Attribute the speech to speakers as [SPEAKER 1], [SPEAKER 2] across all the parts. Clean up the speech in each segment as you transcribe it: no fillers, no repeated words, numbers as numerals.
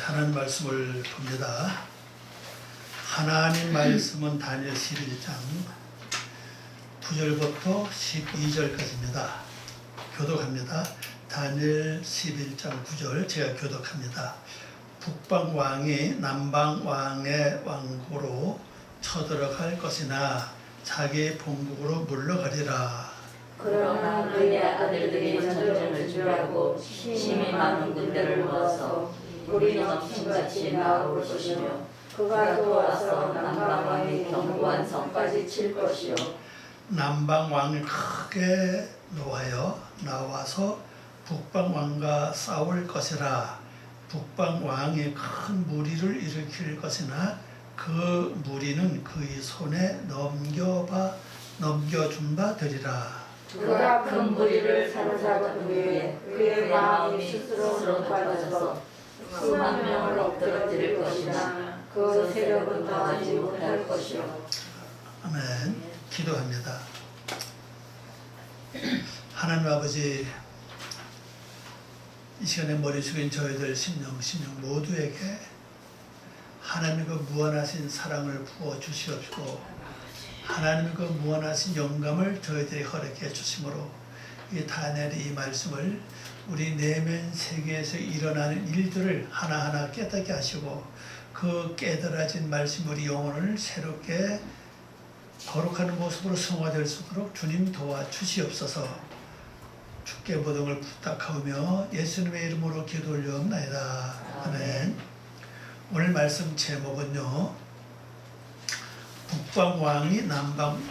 [SPEAKER 1] 하나님 말씀을 봅니다. 하나님 말씀은 다니엘 11장 9절부터 12절까지입니다. 교독합니다. 다니엘 11장 9절 제가 교독합니다. 북방 왕이 남방 왕의 왕국으로 쳐들어갈 것이나 자기 본국으로 물러가리라.
[SPEAKER 2] 그러나 그의 아들들이 전쟁을 주하고 힘이 많은 군대를 모아서 우리 넘친같이 나올 것이며 그가 도와서 남방 왕이 견고한 성까지 칠 것이요.
[SPEAKER 1] 남방 왕이 크게 나와서 북방 왕과 싸울 것이라. 북방 왕이 큰 무리를 일으킬 것이나 그 무리는 그의 손에 넘겨준 바 되리라.
[SPEAKER 2] 그가 큰 무리를 사로잡은 후에 그의 마음이 스스로 높아져서 수만 명을 엎드러뜨릴 것이나 그 세력은 더하지 못할 것이요.
[SPEAKER 1] 아멘. 기도합니다. 하나님 아버지, 이 시간에 머리 숙인 저희들 심령 모두에게 하나님의 그 무한하신 사랑을 부어 주시옵시고 하나님의 그 무한하신 영감을 저희들이 허락해 주심으로 이 다니엘의 이 말씀을 우리 내면 세계에서 일어나는 일들을 하나하나 깨닫게 하시고 그 깨달아진 말씀 우리 영혼을 새롭게 거룩한 모습으로 성화될 수 있도록 주님 도와주시옵소서. 주께 모든 부탁하며 예수님의 이름으로 기도 올려옵나이다. 아멘. 오늘 말씀 제목은요, 북방 왕이 남방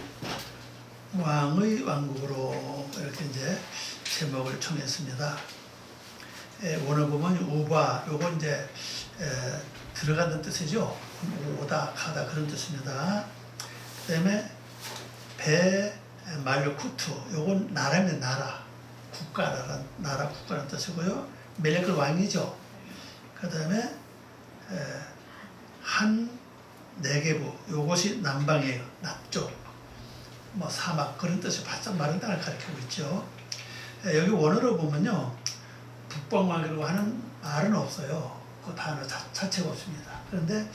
[SPEAKER 1] 왕의 왕국으로 이렇게 이제 제목을 정했습니다. 오늘 보면 우바, 요거 이제 들어가는 뜻이죠. 오다 가다 그런 뜻입니다. 그다음에 말루쿠투, 요건 나라입니다. 나라, 국가라는 뜻이고요. 멜렉은 왕이죠. 그다음에 한 네게부, 요것이 남방이에요. 남쪽, 뭐 사막 그런 뜻이 바짝 마른 땅을 가리키고 있죠. 여기 원어로 보면요, 북방왕이라고 하는 말은 없어요. 그 단어 자체가 없습니다. 그런데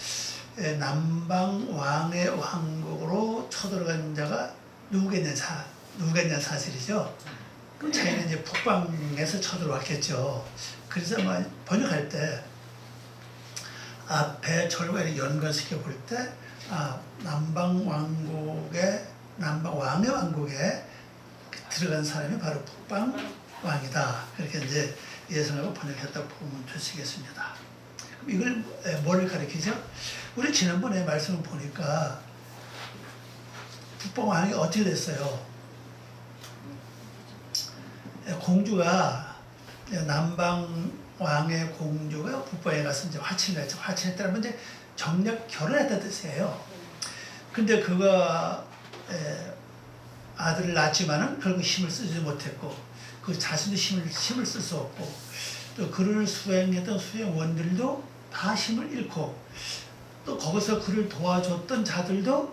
[SPEAKER 1] 남방 왕의 왕국으로 쳐들어간 자가 누구겠냐는 사실이죠. 그럼 자기는 이제 북방에서 쳐들어왔겠죠. 그래서 번역할 때 앞에 절과 연관시켜 볼 때, 남방 왕의 왕국에 들어간 사람이 바로 북방 왕이다. 그렇게 이제 예상하고 번역했다고 보면 되시겠습니다. 그럼 이걸 뭐를 가리키죠? 우리 지난번에 말씀을 보니까 북방 왕이 어떻게 됐어요? 공주가 남방 왕의 공주가 북방에 가서 이제 화친을 했죠. 화친했다는 건 이제 정략 결혼했다는 뜻이에요. 근데 그가 아들을 낳았지만은 결국 힘을 쓰지 못했고, 그 자신도 힘을 쓸 수 없고, 또 그를 수행했던 수행원들도 다 힘을 잃고, 또 거기서 그를 도와줬던 자들도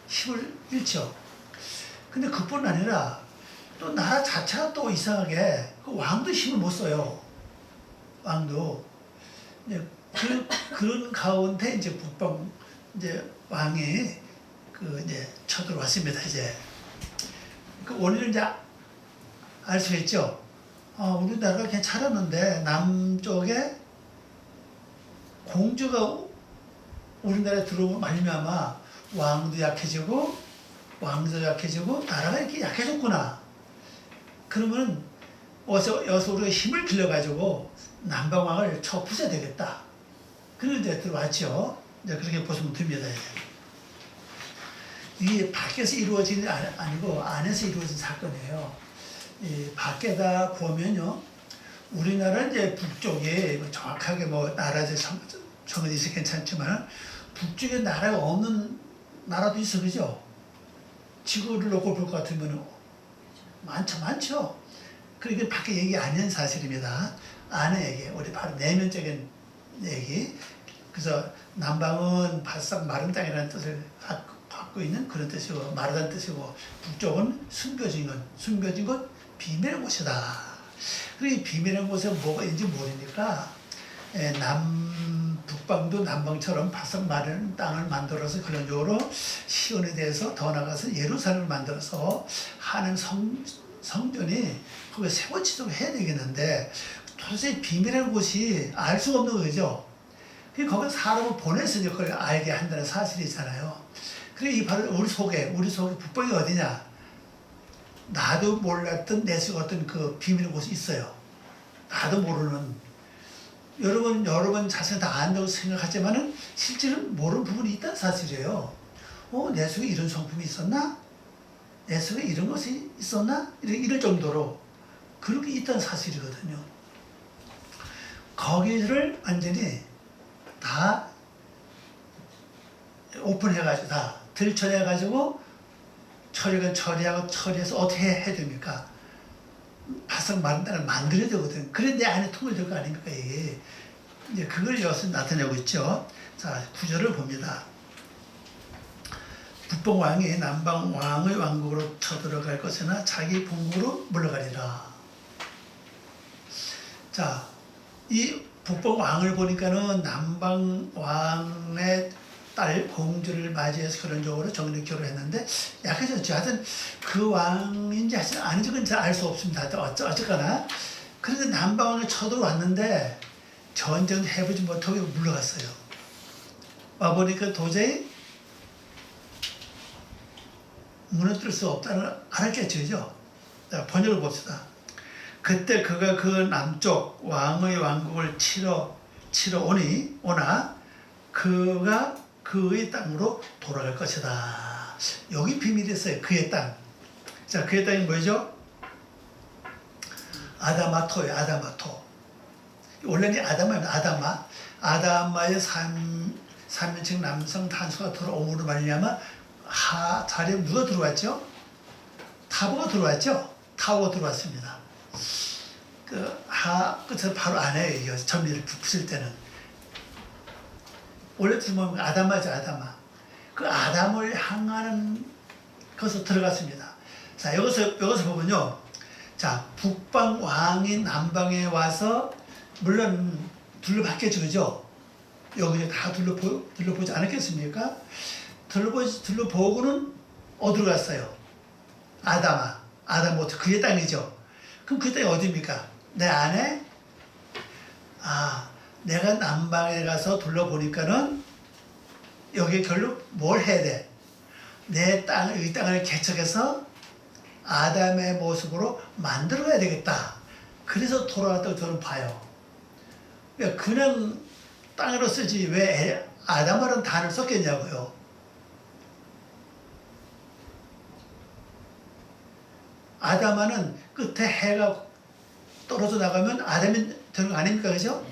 [SPEAKER 1] 힘을 잃죠. 근데 그뿐 아니라 또 나라 자체가 또 이상하게 그 왕도 힘을 못 써요. 왕도 그런 가운데 이제 북방 이제 왕이 이제 쳐들어왔습니다. 이제 그 원인을 이제 알 수 있죠. 우리나라가 괜찮았는데 남쪽에 공주가 우리나라에 들어오면 말미암아 왕도 약해지고 나라가 이렇게 약해졌구나. 그러면 여기서 우리가 힘을 빌려가지고 남방왕을 쳐 부숴야 되겠다. 그런 데 들어왔죠. 이제 그렇게 보시면 됩니다. 이게 밖에서 이루어지는 아니고 안에서 이루어진 사건이에요. 밖에다 보면요, 우리나라 이제 북쪽에 정확하게 나라에서 정해져 있어 괜찮지만 북쪽에 나라가 없는 나라도 있어, 그죠? 지구를 놓고 볼 것 같으면 많죠. 그러니까 밖에 얘기 안 하는 사실입니다. 안에 얘기, 우리 바로 내면적인 얘기. 그래서 남방은 바싹 마른 땅이라는 뜻을 갖고 있는 그런 뜻이고, 마르다는 뜻이고, 북쪽은 숨겨진 것, 비밀의 곳이다. 그리고 이 비밀의 곳에 뭐가 있는지 모르니까 북방도 남방처럼 바싹 마른 땅을 만들어서 근원적으로 시온에 대해서 더 나가서 예루살렘을 만들어서 하나님 성전이 거기 세워지도록 해야 되겠는데 도대체 비밀의 곳이 알 수가 없는 거죠. 거기 사람을 보내서 그걸 알게 한다는 사실이잖아요. 그래 이 바로 우리 속에 북방이 어디냐? 나도 몰랐던 내 속에 어떤 그 비밀의 곳이 있어요. 나도 모르는. 여러분 자신이 다 안다고 생각하지만은 실제로는 모르는 부분이 있다는 사실이에요. 내 속에 이런 성품이 있었나? 내 속에 이런 것이 있었나? 이럴 정도로 그렇게 있다는 사실이거든요. 거기를 완전히 다 오픈해가지고 다 들춰내가지고 처리해서 어떻게 해야 됩니까? 바싹 마른 땅을 만들어야 되거든. 그래 내 안에 통을 될 거 아닙니까 이게. 이제 그걸 여기서 나타내고 있죠. 자, 구절을 봅니다. 북방 왕이 남방 왕의 왕국으로 쳐들어갈 것이나 자기 본국으로 물러가리라. 자, 이 북방 왕을 보니까는 남방 왕의 딸 공주를 맞이해서 결혼적으로 정례 결혼했는데 약해졌죠. 하여튼 그 왕인지 아닌지 그건 잘 알 수 없습니다. 어쨌거나 그런데 남방 왕이 쳐들어왔는데 전쟁 해보지 못하고 물러갔어요. 와보니까 도저히 무너뜨릴 수 없다는 알았겠죠. 그죠? 자, 번역을 봅시다. 그때 그가 그 남쪽 왕의 왕국을 치러 오나 그가 그의 땅으로 돌아갈 것이다. 여기 비밀이 있어요. 그의 땅. 자, 그의 땅이 뭐죠? 아다마토예요. 아다마토. 원래는 아다마예요. 아다마의 3인칭 남성 단수가 들어옴으로 말미암아 자리에 누가 들어왔죠? 타보가 들어왔죠? 타오가 들어왔습니다. 끝에 바로 안에 이거 전미를 붙일 때는 원래 보면 아담마죠. 아담마. 그 아담을 향하는 것으로 들어갔습니다. 자, 여기서 보면요. 자, 북방 왕이 남방에 와서 물론 둘러봤겠죠. 그죠? 여기 다 둘러보지 않았겠습니까? 둘러보고는 어디로 갔어요? 아다모트 그의 땅이죠. 그럼 그 땅이 어디입니까? 내 안에? 내가 남방에 가서 둘러보니까는 여기 결국 뭘 해야 돼? 이 땅을 개척해서 아담의 모습으로 만들어야 되겠다. 그래서 돌아왔다고 저는 봐요. 그냥 땅으로 쓰지 왜 아담이라는 단어를 썼겠냐고요. 아담아는 끝에 해가 떨어져 나가면 아담이 되는 거 아닙니까? 그죠?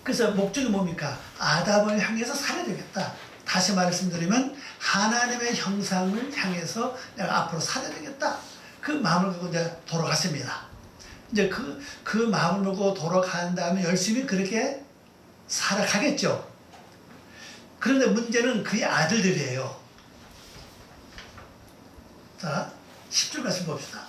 [SPEAKER 1] 그래서 목적이 뭡니까? 아담을 향해서 살아야 되겠다. 다시 말씀드리면 하나님의 형상을 향해서 내가 앞으로 살아야 되겠다. 그 마음을 갖고 이제 돌아갔습니다. 이제 그 마음을 먹고 돌아간 다음에 열심히 그렇게 살아가겠죠. 그런데 문제는 그의 아들들이에요. 자, 10절 말씀 봅시다.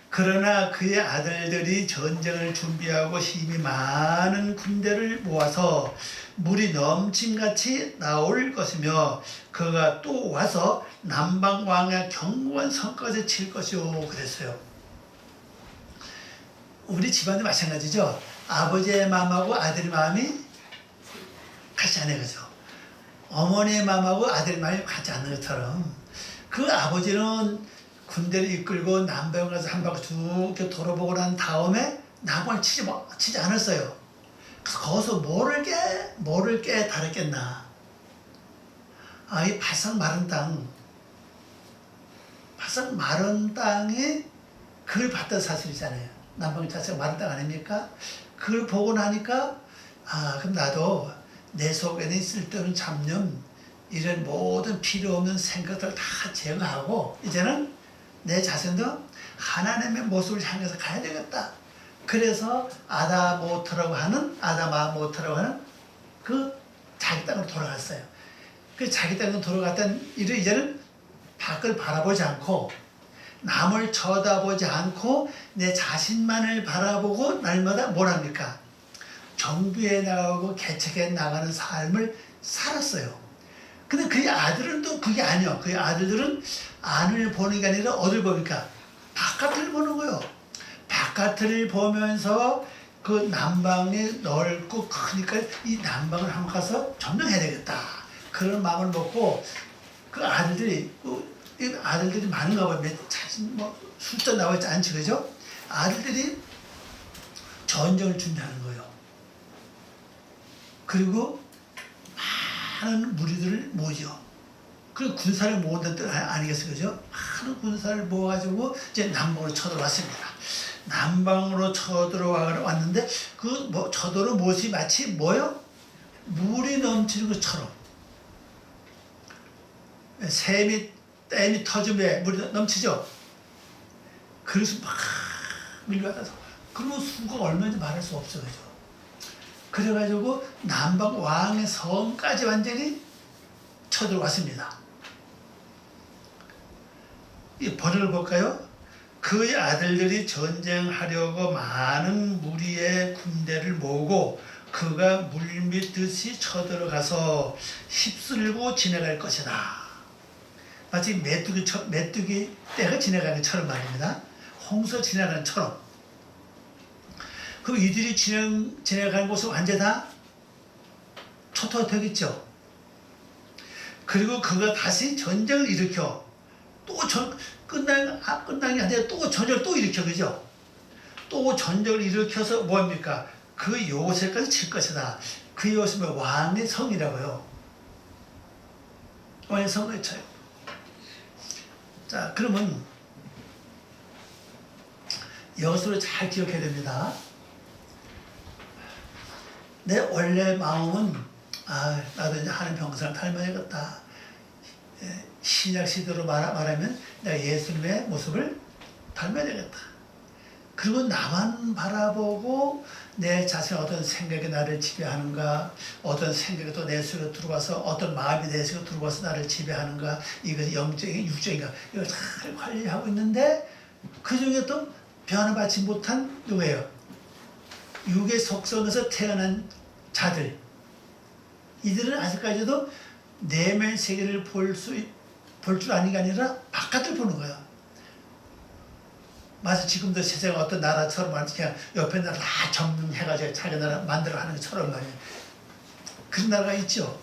[SPEAKER 1] 그러나 그의 아들들이 전쟁을 준비하고 힘이 많은 군대를 모아서 물이 넘침같이 나올 것이며 그가 또 와서 남방왕의 견고한 성까지 칠 것이요 그랬어요. 우리 집안도 마찬가지죠. 아버지의 마음하고 아들의 마음이 같지 않은 거죠. 어머니의 마음하고 아들의 마음이 같지 않는 것처럼 그 아버지는 군대를 이끌고 남방에 가서 한 바퀴 쭉 돌아보고 난 다음에 남방을 치지 않았어요. 그래서 거기서 뭐를 깨달았겠나. 이 바싹 마른 땅에 그걸 봤던 사실이잖아요. 남방 자체가 마른 땅 아닙니까? 그걸 보고 나니까 그럼 나도 내 속에는 쓸데없는 잡념 이런 모든 필요 없는 생각들을 다 제거하고 이제는 내 자신도 하나님의 모습을 향해서 가야 되겠다. 그래서 아다마모트라고 하는 그 자기 땅으로 돌아갔어요. 그 자기 땅으로 돌아갔던 이제는 밖을 바라보지 않고 남을 쳐다보지 않고 내 자신만을 바라보고 날마다 뭘 합니까? 정부에 나가고 개척에 나가는 삶을 살았어요. 근데 그의 아들은 또 그게 아니요. 그의 아들들은 안을 보는 게 아니라 어딜 봅니까? 바깥을 보는 거예요. 바깥을 보면서 그 남방이 넓고 크니까 이 남방을 한번 가서 점령해야 되겠다. 그런 마음을 먹고 그 아들들이 많은가 봐요. 숫자 나와 있지 않지, 그죠? 아들들이 전쟁을 준비하는 거예요. 그리고 많은 무리들을 모으죠. 그 군사를 모은다는 뜻 아니겠어요, 그죠? 많은 군사를 모아가지고 이제 남방으로 쳐들어왔습니다. 남방으로 쳐들어왔는데 쳐들어온 모습이 마치 뭐요? 물이 넘치는 것처럼. 댐이 터지면 물이 넘치죠? 그래서 막 밀려와서 그러면 수가 얼마인지 말할 수 없어, 그죠? 그래가지고 남방 왕의 성까지 완전히 쳐들어왔습니다. 이 번역을 볼까요? 그의 아들들이 전쟁하려고 많은 무리의 군대를 모으고 그가 물밀듯이 쳐들어가서 휩쓸고 지나갈 것이다. 마치 메뚜기 떼가 지나가는 것처럼 말입니다. 홍수 지나가는 것처럼. 그럼 이들이 지나가는 곳은 완전 다 초토화 되겠죠. 그리고 그가 다시 전쟁을 일으켜 끝난 게 아니라 또 전쟁을 또 일으켜, 그죠? 또 전쟁을 일으켜서 뭐합니까? 그 요새까지 칠 것이다. 그 요새는 왕의 성이라고요. 왕의 성을 쳐요. 자, 그러면 여기서 잘 기억해야 됩니다. 내 원래 마음은 나도 이제 하나님 병사를 닮아야겠다. 신약 시대로 말하면 내가 예수님의 모습을 닮아야 되겠다. 그리고 나만 바라보고 내 자신의 어떤 생각이 나를 지배하는가, 어떤 생각이 또 내 속에 들어와서 어떤 마음이 내 속에 들어와서 나를 지배하는가, 이것이 영적인 육적인가, 이걸 잘 관리하고 있는데 그 중에 또 변화받지 못한 누구예요? 육의 속성에서 태어난 자들. 이들은 아직까지도 내면 세계를 볼 줄 아는 게 아니라 바깥을 보는 거야. 마치 지금도 세상에 어떤 나라처럼 그냥 옆에 나라 다 점령해가지고 자기 나라 만들어 하는 것처럼 말이야. 그런 나라가 있죠.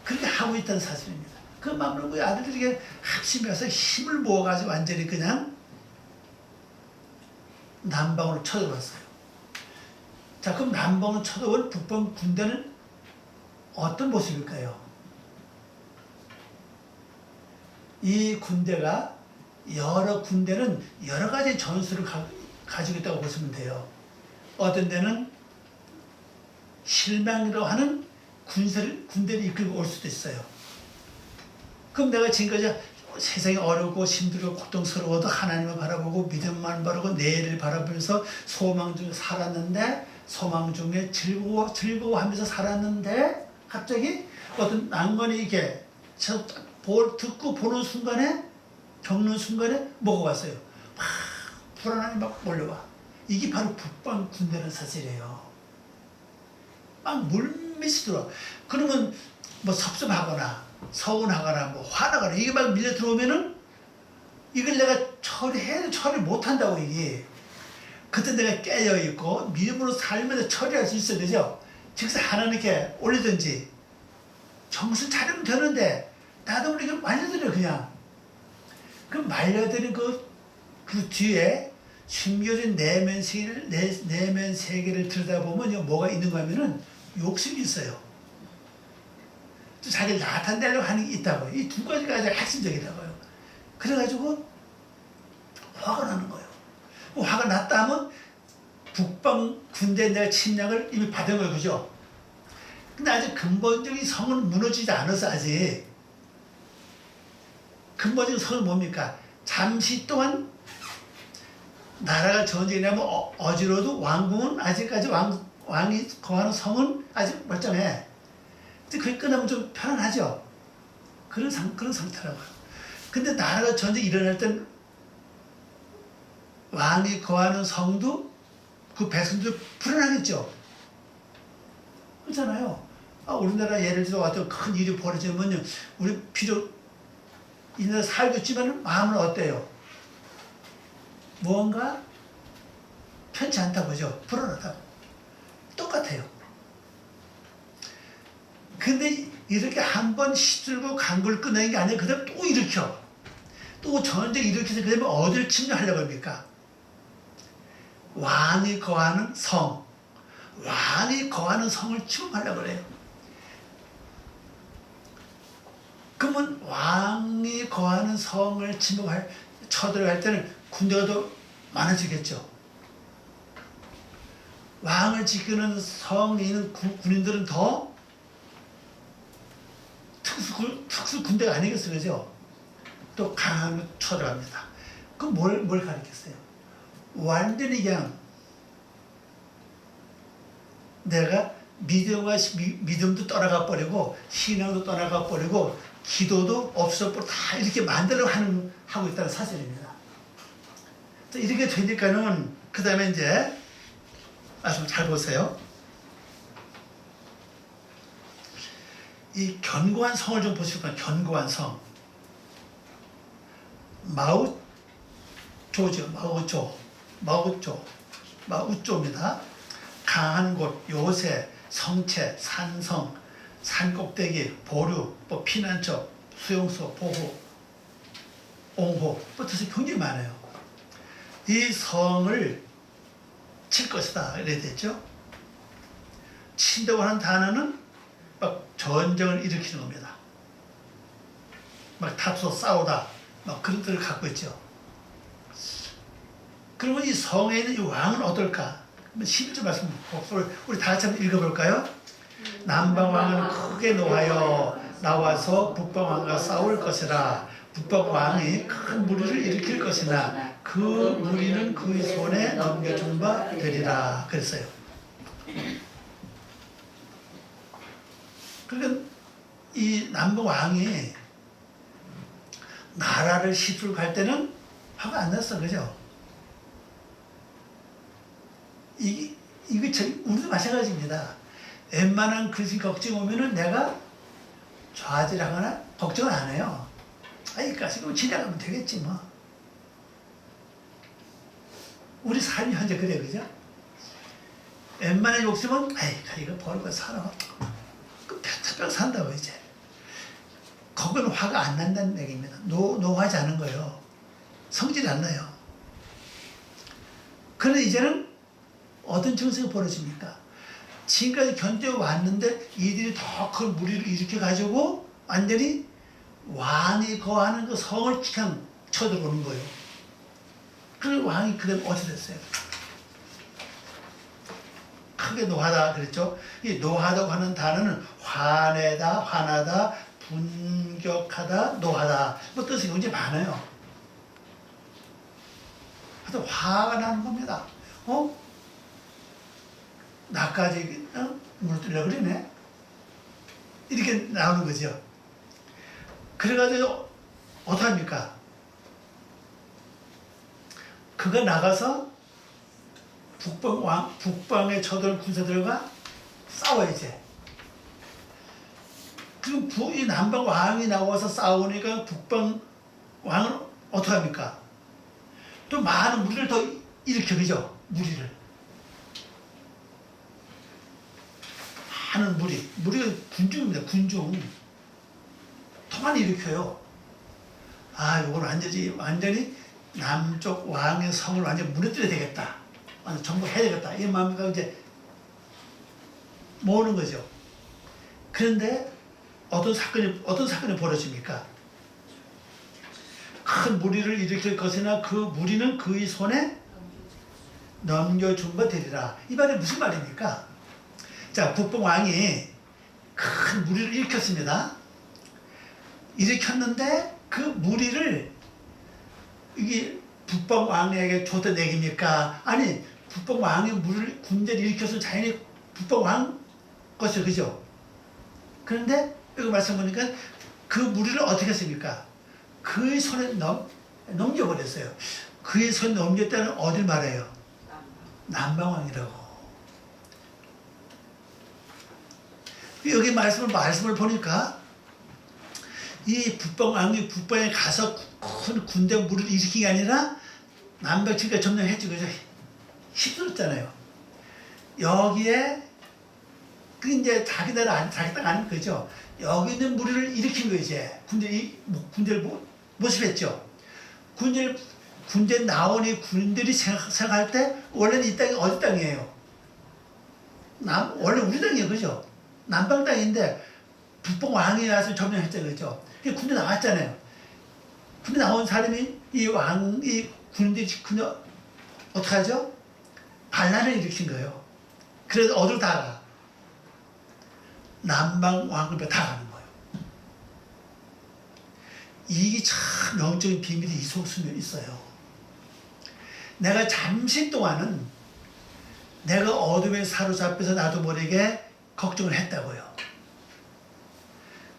[SPEAKER 1] 그렇게 하고 있다는 사실입니다. 그 마음으로 아들들에게 합심해서 힘을 모아가지고 완전히 그냥 남방으로 쳐들어왔어요. 자, 그럼 남방으로 쳐들어온 북방 군대는 어떤 모습일까요? 이 군대가 여러 군대는 여러 가지 전술을 가지고 있다고 보시면 돼요. 어떤 데는 실망이라고 하는 군대를 이끌고 올 수도 있어요. 그럼 내가 지금까지 세상이 어렵고 힘들고 고통스러워도 하나님을 바라보고 믿음만 바라고 내일을 바라보면서 소망 중에 살았는데, 소망 중에 즐거워하면서 살았는데 갑자기 어떤 난관이 이게 듣고 보는 순간에, 겪는 순간에 뭐가 왔어요? 막 불안함이 막 몰려와. 이게 바로 북방 군대는 사실이에요. 막 물밀이 들어와. 그러면 뭐 섭섭하거나 서운하거나 뭐 화나거나 이게 막 밀려 들어오면은 이걸 내가 처리 못한다고 이게. 그때 내가 깨어있고 믿음으로 살면서 처리할 수 있어야 되죠. 즉사 하나님께 올리든지 정신 차리면 되는데 나도 우리가 말려드려 그냥. 그 말려드린 그 뒤에 숨겨진 내면 세계를 들여다보면 뭐가 있는가 하면은 욕심이 있어요. 또 자기를 나타내려고 하는 게 있다고요. 이 두 가지가 가장 핵심적이라고요. 그래가지고 화가 나는 거예요. 화가 났다 하면 북방 군대에 내가 침략을 이미 받은 거예요. 그죠? 근데 아직 근본적인 성은 무너지지 않았어, 아직. 근본적인 성은 뭡니까? 잠시 동안 나라가 전쟁이 나면 어지러워도 왕궁은 아직까지 왕이 거하는 성은 아직 멀쩡해. 근데 그게 끝나면 좀 편안하죠? 그런 상태라고요. 근데 나라가 전쟁이 일어날 땐 왕이 거하는 성도 그 백성들 불안하겠죠. 그렇잖아요. 우리나라 예를 들어 어떤 큰 일이 벌어지면요, 우리 비록 이 나라 살고 있지만 마음은 어때요? 무언가 편치 않다고 하죠. 불안하다고. 똑같아요. 근데 이렇게 한 번 시들고 강굴 끊는 게 아니라 그 다음에 또 일으켜. 또 전쟁 일으켜서 그 다음에 어디를 침략하려고 합니까? 왕이 거하는 성. 왕이 거하는 성을 침범하려고 그래요. 그러면 왕이 거하는 성을 쳐들어갈 때는 군대가 더 많아지겠죠. 왕을 지키는 성에 있는 군인들은 더 특수 군대가 아니겠어요, 그죠? 또 강하게 쳐들어갑니다. 그럼 뭘 가리켰어요? 완전히 그냥 내가 믿음도 떠나가 버리고 신앙도 떠나가 버리고 기도도 없어 버리고 다 이렇게 하고 있다는 사실입니다. 이렇게 되니까는 그 다음에 이제 말씀 잘 보세요. 이 견고한 성을 좀 보실 거예요. 견고한 성. 마우조죠. 마우조입니다. 강한 곳, 요새, 성체, 산성, 산꼭대기, 보류, 피난처, 수용소, 보호, 옹호, 뜻이 굉장히 많아요. 이 성을 칠 것이다 이래 됐죠. 친다고 하는 단어는 막 전쟁을 일으키는 겁니다. 막 다투어 싸우다 막 그런 뜻을 갖고 있죠. 그러면 이 성에 있는 이 왕은 어떨까? 11절 말씀 우리 다 같이 한번 읽어볼까요? 남방왕은 크게 노하여 나와서 북방왕과 싸울 것이라. 북방왕이 큰 무리를 일으킬 것이나 그 무리는 그의 손에 넘겨준 바 되리라 그랬어요. 그러니까 이 남방왕이 나라를 시출할 때는 화가 안 났어, 그죠? 이게 우리도 마찬가지입니다. 웬만한 그릇이 걱정 오면은 내가 좌절하거나 걱정을 안 해요. 여기까지 지나가면 되겠지 뭐. 우리 삶이 현재 그래, 그죠? 웬만한 욕심은 이거 버리고 살아. 그 평생 산다고 이제. 거기는 화가 안 난다는 얘기입니다. 노하지 않은 거예요. 성질이 안 나요. 그런데 이제는 어떤 증세가 벌어집니까? 지금까지 견뎌왔는데 이들이 더 큰 무리를 일으켜가지고 완전히 왕이 거하는 그 성을 그냥 쳐들어오는 거예요. 그래서 왕이 그다음 어떻게 됐어요? 크게 노하다 그랬죠. 이 노하다고 하는 단어는 화나다, 분격하다, 노하다 뜻이 굉장히 많아요. 하여튼 화가 나는 겁니다. 나까지 물들려 그러네. 이렇게 나오는 거죠. 그래가지고 어떡합니까? 그가 나가서 북방에 쳐들 군사들과 싸워야지. 그럼 이 남방 왕이 나와서 싸우니까 북방 왕은 어떡합니까? 또 많은 무리를 더 일으켜, 그죠? 무리를. 많은 무리가 군중입니다. 군중. 더 많이 일으켜요. 이건 완전히 남쪽 왕의 성을 완전히 무너뜨려야 되겠다. 완전 정복해야 되겠다. 이 마음이 이제 모으는 거죠. 그런데 어떤 사건이 벌어집니까? 큰 무리를 일으킬 것이나 그 무리는 그의 손에 넘겨준 바 되리라. 이 말이 무슨 말입니까? 자, 북방 왕이 큰 무리를 일으켰습니다. 일으켰는데 그 무리를 이게 북방 왕에게 줬던 얘기입니까? 아니, 북방 왕이 군대를 일으켜서 자연히 북방 왕 것이죠, 그죠? 그런데 여기 말씀 보니까 그 무리를 어떻게 했습니까? 그의 손에 넘겨버렸어요. 그의 손에 넘겼다는 어딜 말해요? 남방왕이라고. 여기 말씀을 보니까 이 북방왕이 북방에 가서 큰 군대 무리를 일으킨 게 아니라 남백치가 점령했죠. 그죠? 힘들었잖아요. 여기에 그 이제 자기 땅 아닌 거죠. 여기 있는 무리를 일으킨 거예요. 이제 군대를 모집했죠. 군대 나오니 군인들이 생각할 때 원래는 이 땅이 어디 땅이에요? 원래 우리 땅이에요. 그죠? 남방 땅인데 북방 왕이 와서 점령했잖아요. 그죠? 군대 나왔잖아요. 군대 나온 사람이 이 군인들이 어떻게 하죠? 반란을 일으킨 거예요. 그래서 어디로 다 가? 남방 왕급에 다 가는 거예요. 이게 참 영적인 비밀이 이 속순에 있어요. 내가 잠시 동안은 내가 어둠에 사로잡혀서 나도 모르게 걱정을 했다고요.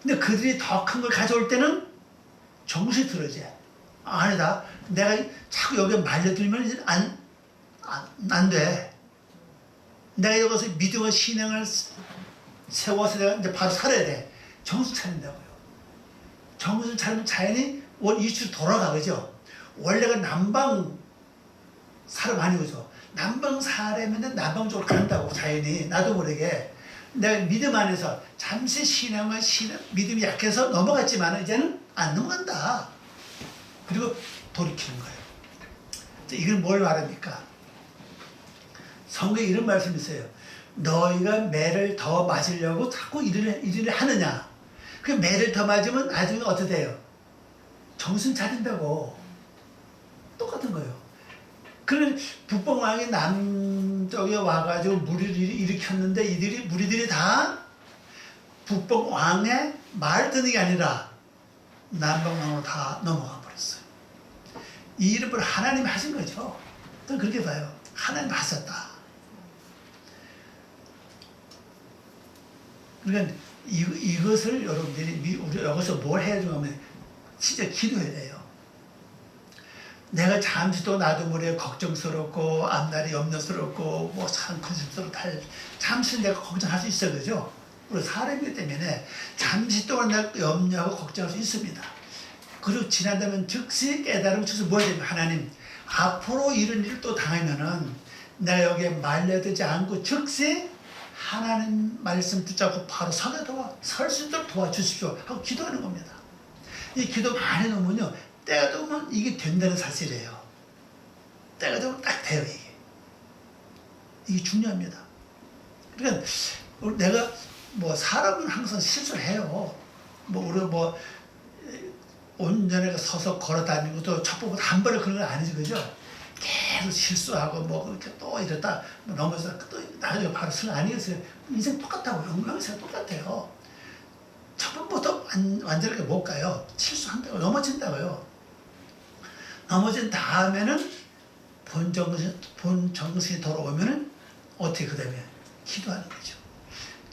[SPEAKER 1] 근데 그들이 더 큰 걸 가져올 때는 정신이 들어지. 아니다. 내가 자꾸 여기에 말려들면 안 돼. 내가 여기서 믿음과 신앙을 세워서 내가 이제 바로 살아야 돼. 정신 차린다고요. 정신 차리면 자연히 이쪽으로 돌아가. 그죠? 원래가 남방 사람 아니죠. 남방 사람인데 남방 쪽으로 간다고 자연히. 나도 모르게. 내가 믿음 안에서 잠시 믿음이 약해서 넘어갔지만 이제는 안 넘어간다. 그리고 돌이키는 거예요. 이건 뭘 말합니까? 성경에 이런 말씀이 있어요. 너희가 매를 더 맞으려고 자꾸 일을 하느냐. 그 매를 더 맞으면 나중에 어떻게 돼요? 정신 차린다고. 똑같은 거예요. 그런 북방왕이 남쪽에 와가지고 무리를 일으켰는데 무리들이 다 북방왕의 말 듣는 게 아니라 남방왕으로 다 넘어가 버렸어요. 이 일을 하나님이 하신 거죠. 저는 그렇게 봐요. 하나님이 하셨다. 그러니까 이것을 여러분들이 우리 여기서 뭘 해야 되냐면 진짜 기도해야 돼요. 내가 잠시도 나도 모르게 걱정스럽고 앞날이 염려스럽고 뭐 참 근심스럽고 잠시 내가 걱정할 수 있어요. 그죠? 우리 사람이기 때문에 잠시 동안 내가 염려하고 걱정할 수 있습니다. 그리고 지나다면 즉시 깨달으면 즉시 뭐 해야 되면 하나님 앞으로 이런 일을 또 당하면은 내가 여기에 말려들지 않고 즉시 하나님 말씀 붙잡고 바로 설 수 있도록 도와주십시오 하고 기도하는 겁니다. 이 기도 많이 넣으면요 때가 되면 이게 된다는 사실이에요. 때가 되면 딱 돼요. 이게 중요합니다. 그러니까 내가 사람은 항상 실수를 해요. 우리 온전히 서서 걸어 다니는 것도 첫 번부터 한 번에 그런 건 아니지. 그죠? 계속 실수하고 그렇게 또 이러다 넘어서 또 나중에 바로 쓰는 아니겠어요? 인생 똑같다고. 영광에서 똑같아요. 첫 번부터 완전하게 못 가요. 실수한다고 넘어진다고요. 넘어진 다음에는 본 정신이 돌아오면은 어떻게 그 다음에 기도하는 거죠.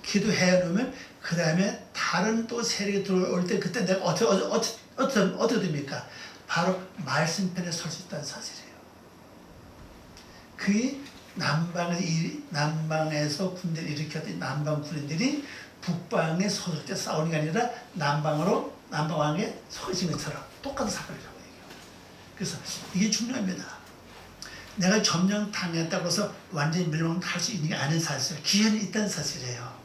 [SPEAKER 1] 기도해 놓으면 그 다음에 다른 또 세력이 들어올 때 그때 내가 어떻게 됩니까? 바로 말씀편에 설 수 있다는 사실이에요. 그게 남방에서 군대를 일으켰던 남방 군인들이 북방에 소속돼 싸우는 게 아니라 남방왕에 속해진 것처럼 똑같은 사건이라고 얘기해요. 그래서 이게 중요합니다. 내가 점령 당했다고 해서 완전히 멸망할 수 있는 게 아닌 사실, 기회는 있다는 사실이에요.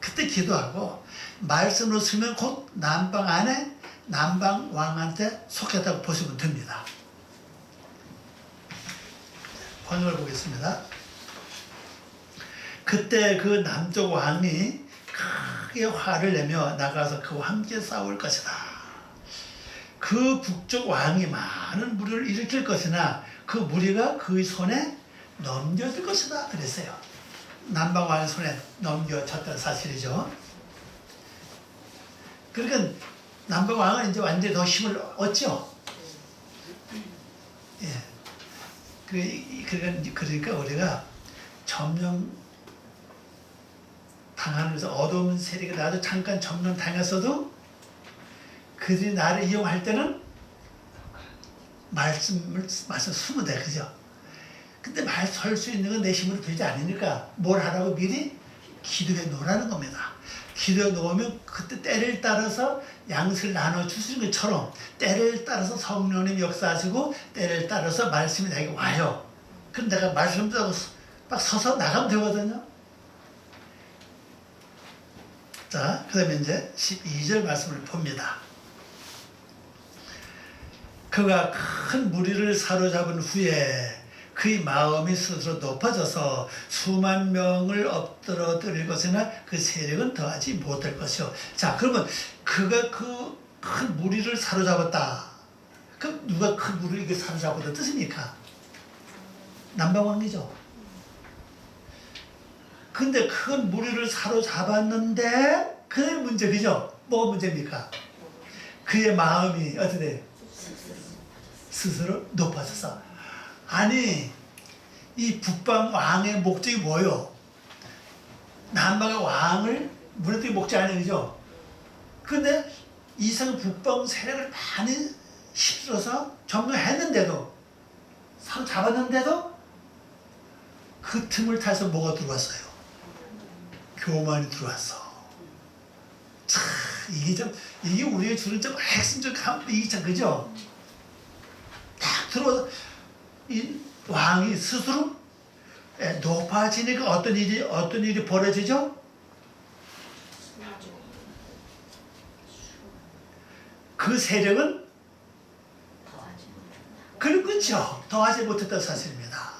[SPEAKER 1] 그때 기도하고 말씀으로 쓰면 곧 남방 안에 남방 왕한테 속했다고 보시면 됩니다. 번역을 보겠습니다. 그때 그 남쪽 왕이 크게 화를 내며 나가서 그와 함께 싸울 것이다. 그 북쪽 왕이 많은 무리를 일으킬 것이나 그 무리가 그의 손에 넘겨질 것이다. 그랬어요. 남방 왕의 손에 넘겨졌다는 사실이죠. 그러니까 남방 왕은 이제 완전히 더 힘을 얻죠. 예. 그러니까 우리가 점령 당하면서 어두운 세력이 나도 잠깐 점령 당했어도 그들이 나를 이용할 때는 말씀 쓰면 돼, 그죠? 근데 말 설 수 있는 건 내 힘으로 되지 않으니까 뭘 하라고 미리 기도해 놓으라는 겁니다. 기도해 놓으면 그때 때를 따라서 양식을 나눠 주시는 것처럼 때를 따라서 성령님 역사하시고 때를 따라서 말씀이 내게 와요. 그럼 내가 말씀 듣고 막 서서 나가면 되거든요. 자, 그 다음에 이제 12절 말씀을 봅니다. 그가 큰 무리를 사로잡은 후에 그의 마음이 스스로 높아져서 수만 명을 엎드러뜨릴 것이나 그 세력은 더하지 못할 것이요. 자, 그러면 그가 그 큰 무리를 사로잡았다. 그럼 누가 큰 무리를 사로잡았다 뜻입니까? 남방왕이죠. 근데 큰 무리를 사로잡았는데 그의 문제, 그죠? 뭐가 문제입니까? 그의 마음이 어떻게 돼요? 스스로 높아졌어. 아니, 이 북방 왕의 목적이 뭐요? 남방의 왕을 무너뜨리기 목적이 아니에요, 그죠? 근데 이상 북방 세력을 많이 휩쓸어서 점령했는데도, 사로잡았는데도 그 틈을 타서 뭐가 들어왔어요? 교만이 들어왔어. 참, 이게 우리의 주는 좀 핵심적 이게 참, 그죠? 딱 들어와서 이 왕이 스스로 높아지니까 어떤 일이 벌어지죠? 그 세력은 그렇죠. 더하지 못했다는 사실입니다.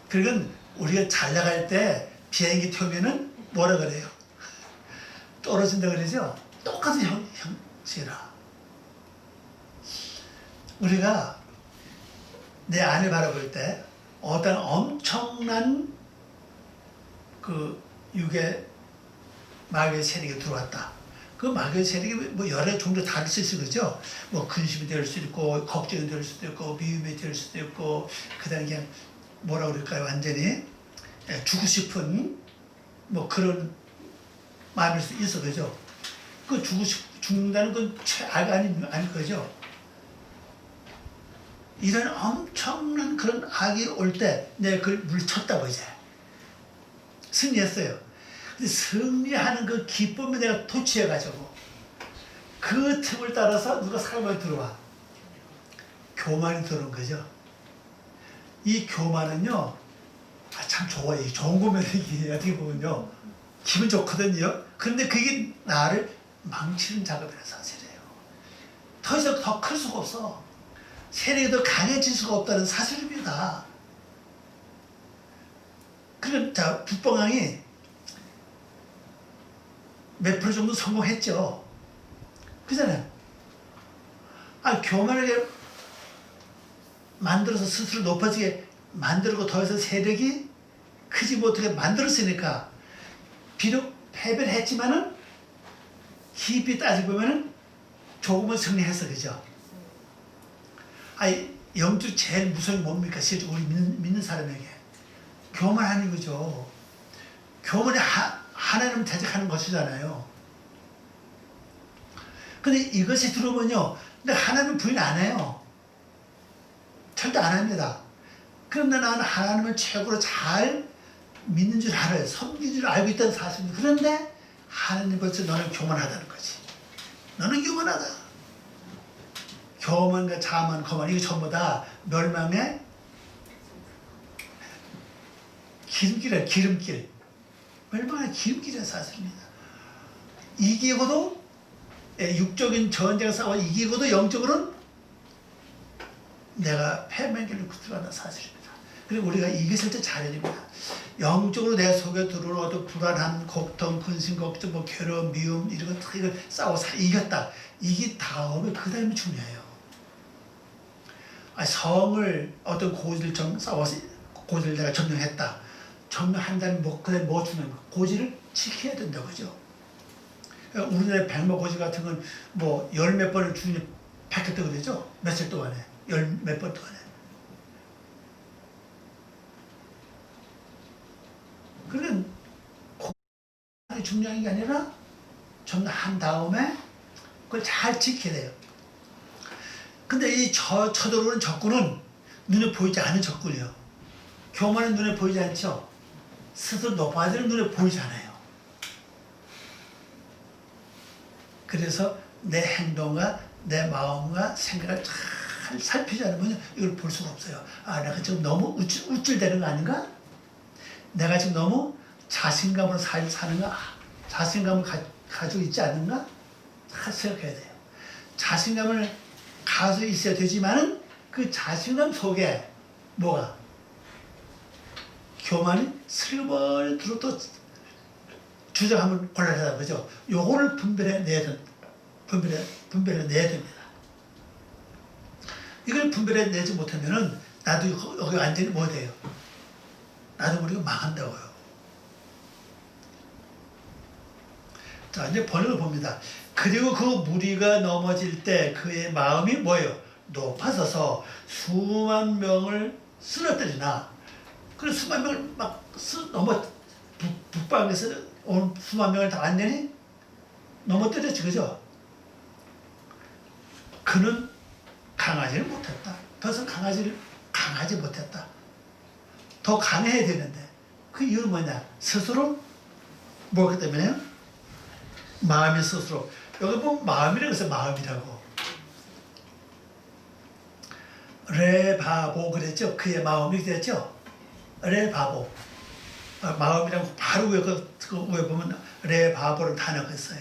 [SPEAKER 1] 그러니까 우리가 잘 나갈 때 비행기 태우면은 뭐라 그래요? 떨어진다 그러죠? 똑같은 형식이라. 우리가 내 안을 바라볼 때 어떤 엄청난 그 육의 마귀의 세력이 들어왔다. 그 마귀의 세력이 뭐 여러 종류 다를 수 있어요, 그죠? 뭐 근심이 될 수 있고, 걱정이 될 수도 있고, 미움이 될 수도 있고, 그다음에 그냥 뭐라 그럴까요? 완전히 주고 싶은 뭐 그런 마음일 수 있어, 그죠? 그 죽는다는 건 죄악 아닌 거죠? 이런 엄청난 그런 악이 올 때 내가 그걸 물쳤다고 이제 승리했어요. 근데 승리하는 그 기쁨에 내가 도취해가지고 그 틈을 따라서 누가 사람을 들어와. 교만이 들어온 거죠. 이 교만은요, 참 좋아요. 좋은 거면 이게 어떻게 보면요, 기분 좋거든요. 그런데 그게 나를 망치는 작업이라는 사실이에요. 더 이상 더 클 수가 없어. 세력이 더 강해질 수가 없다는 사실입니다. 그럼 자, 북방왕이 몇 프로 정도 성공했죠. 그잖아요. 교만하게 만들어서 스스로 높아지게 만들고 더 이상 세력이 크지 못하게 만들었으니까 비록 패배를 했지만은 깊이 따지고 보면은 조금은 승리했어, 그죠? 영적 제일 무서운 게 뭡니까? 실제 우리 믿는 사람에게 교만하는 거죠. 교만이 하나님 대적하는 것이잖아요. 근데 이것이 들어오면요, 근데 하나님 부인 안 해요. 절대 안 합니다. 그런데 나는 하나님을 최고로 잘 믿는 줄 알아요. 섬기는 줄 알고 있다는 사실입니다. 그런데 하나님 벌써 너는 교만하다는 거지. 너는 교만하다. 교만과 자만, 거만, 이게 전부 다 멸망의 기름길이에요. 기름길. 멸망의 기름길이라는 사실입니다. 이기고도, 육적인 전쟁을 싸워 이기고도 영적으로는 내가 패배의 길을 들어가는 사실입니다. 그리고 우리가 이겼을 때 잘해야 됩니다. 영적으로 내 속에 들어오는 어떤 불안함, 고통, 근심, 걱정, 뭐 괴로움, 미움 이런 거 이걸 싸워서 이겼다. 이긴 다음에 그 다음이 중요해요. 성을 어떤 고지를 싸워서 고지를 내가 점령했다. 점령한다는 그다음에 뭐 중요한 거? 고지를 지켜야 된다, 그죠? 우리나라 백마 고지 같은 건 뭐 열 몇 번을 주님 팩했다 그러죠? 며칠 동안에 열 몇 번 동안에. 그러니까 고지가 중요한 게 아니라 점령한 다음에 그걸 잘 지켜야 돼요. 근데 이 쳐들어오는 적군은 눈에 보이지 않는 적군이에요. 교만은 눈에 보이지 않죠. 스스로 높아지는 눈에 보이지 않아요. 그래서 내 행동과 내 마음과 생각을 잘 살피지 않으면 이걸 볼 수가 없어요. 아, 내가 지금 너무 우쭐대는 거 아닌가? 내가 지금 너무 자신감으로 사는가? 자신감을 가지고 있지 않는가? 잘 생각해야 돼요. 자신감을 가지고 있어야 되지만은 그 자신감 속에 뭐가? 교만이 슬벌들어 또 주장하면 곤란하다 그죠? 요거를 분별해내야 됩니다. 이걸 분별해내지 못하면은 나도 여기 완전히 뭐 돼요? 나도 모르게 망한다고요. 자, 이제 번역을 봅니다. 그리고 그 무리가 넘어질 때 그의 마음이 뭐예요? 높아서서 수만 명을 쓰러뜨리나. 그래서 수만 명을 막 북방에서 온 수만 명을 다 완전히 넘어뜨렸지, 그죠? 그는 강하지를 못했다. 더 이상 강하지 못했다. 더 강해야 되는데. 그 이유는 뭐냐? 스스로 뭐기 때문에요? 마음이 스스로. 여기 보면 마음이라고 해서 마음이라고. 레바보 그랬죠? 그의 마음이 그랬죠? 레바보. 마음이라고 바로 위에 보면 레바보를 단어가 있어요.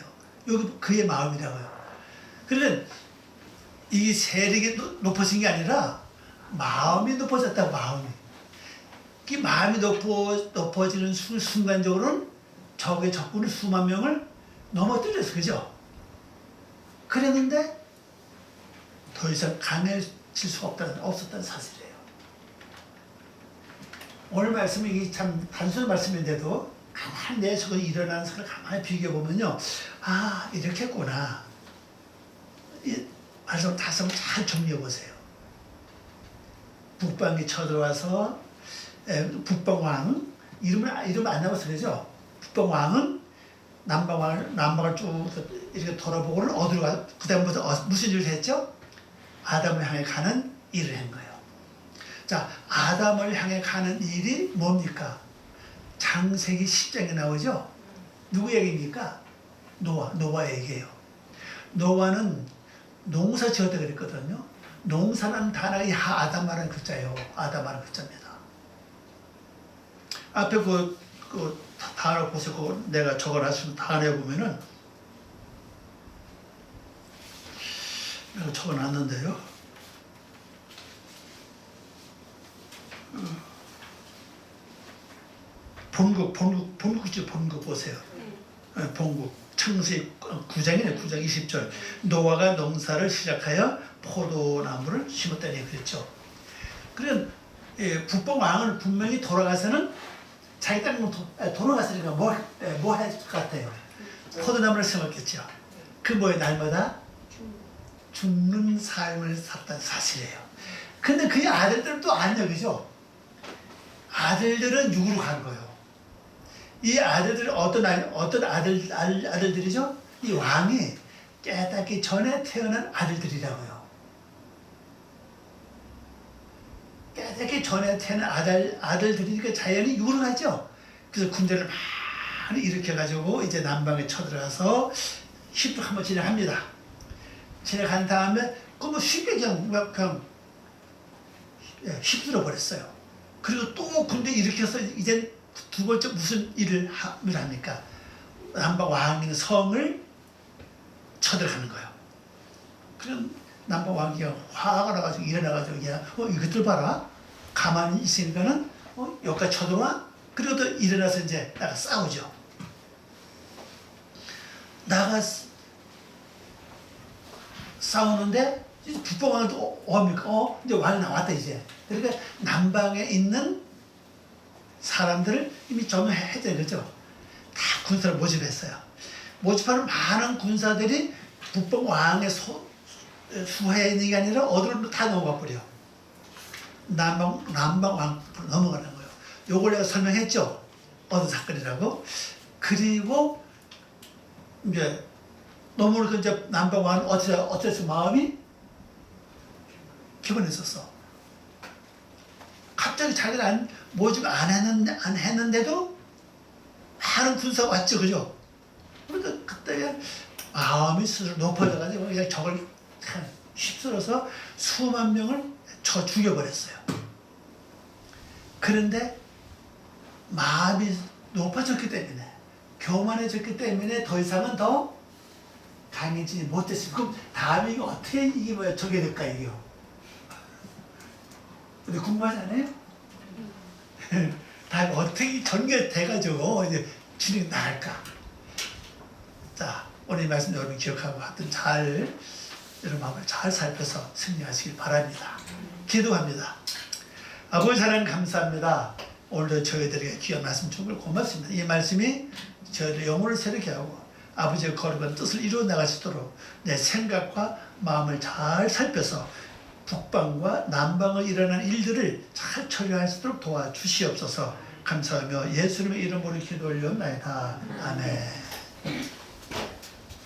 [SPEAKER 1] 여기 그의 마음이라고요. 그러니까 이 세력이 높아진 게 아니라 마음이 높아졌다. 이 마음이 높아지는 순간적으로는 적의 적군을 수만 명을 넘어뜨렸어. 그죠? 그랬는데 더 이상 강해질 수가 없었다는 사실이에요. 오늘 말씀이 이게 참 단순한 말씀인데도 가만히 내 속에 일어나는 것을 가만히 비교해보면요. 아, 이렇게 했구나. 이 말씀 다시 한번 잘 정리해보세요. 북방이 쳐들어와서 북방왕 이름을 안 나와서 그러죠. 북방왕은 남방을 쭉 이렇게 돌아보고는 어디로 가서 그 다음부터 무슨 일을 했죠? 아담을 향해 가는 일을 한 거예요. 자, 아담을 향해 가는 일이 뭡니까? 창세기 10장에 나오죠? 누구 얘기입니까? 노아 얘기예요. 노아는 농사 지었다 그랬거든요. 농사는 단어가 아담이라는 글자예요. 아담이라는 글자입니다. 앞에 그 단어 보세요. 내가 적어놨으면 단어에 보면은 내가 적어놨는데요. 본국 보세요. 본국 창세기 9장이네. 9장 20절. 노아가 농사를 시작하여 포도나무를 심었다니 그랬죠. 그런 북방 왕은 분명히 돌아가서는 자기 땅으로 돌아갔으니까 뭐 할 것 같아요? 포도나무를 심었겠죠. 그 뭐에 날마다 죽는 삶을 샀다는 사실이에요. 근데 그의 아들들은 또 안 여기죠. 아들들은 육으로 간 거예요. 이 아들들은 어떤 아들들이죠? 이 왕이 깨닫기 전에 태어난 아들들이라고요. 깨닫기 전에 태어난 아들들이니까 자연히 육으로 가죠. 그래서 군대를 많이 일으켜가지고 이제 남방에 쳐들어가서 힙을 한번 진행합니다. 진행한 다음에 뭐 쉽게 그냥 휩쓸어 버렸어요. 그리고 또 군대 일으켜서 이제 두 번째 무슨 일을 합니까? 남방 왕이는 성을 쳐들어가는 거예요. 그럼 남방 왕기가 화가 나가지고 일어나가지고 이것들 봐라. 가만히 있으니까는 여기까지 쳐들어와. 그리고 또 일어나서 이제 나가 싸우죠. 나가 싸우는데 북방 왕은 또 뭡니까? 이제 왕이 나왔다 이제. 그러니까 남방에 있는 사람들을 이미 점령했잖아요. 그렇죠? 다 군사를 모집했어요. 모집하는 많은 군사들이 북방 왕의 수하에 있는 게 아니라 어디로 다 넘어가 버려. 남방 왕으로 넘어가는 거예요. 요걸 내가 설명했죠. 어떤 사건이라고. 그리고 이제 넘어오니까 이제 남방 왕은 어째서 마음이 기본했었어. 갑자기 자기는 모집 안 했는데도 많은 군사가 왔죠, 그죠? 그러니까 그때 마음이 스스로 높아져가지고 그냥 적을 휩쓸어서 수만 명을 쳐 죽여버렸어요. 그런데 마음이 높아졌기 때문에, 교만해졌기 때문에 더 이상은 더 강해지지 못했어요. 그럼 다음에 이거 어떻게 이게 뭐야 저게 될까 이게요? 근데 궁금하지 않아요? 다음에 어떻게 전개돼가지고 이제 진행이 나을까? 자, 오늘 이 말씀 여러분 기억하고 하여튼 여러분 마음을 잘 살펴서 승리하시길 바랍니다. 기도합니다. 아버지 하나님 감사합니다. 오늘도 저희들에게 귀한 말씀 주고 고맙습니다. 이 말씀이 저희들 영혼을 새롭게 하고 아버지의 거룩한 뜻을 이루어 나갈 수 있도록 내 생각과 마음을 잘 살펴서 북방과 남방에 일어나는 일들을 잘 처리할 수 있도록 도와주시옵소서. 감사하며 예수님의 이름으로 기도 올려옵나이다. 아멘.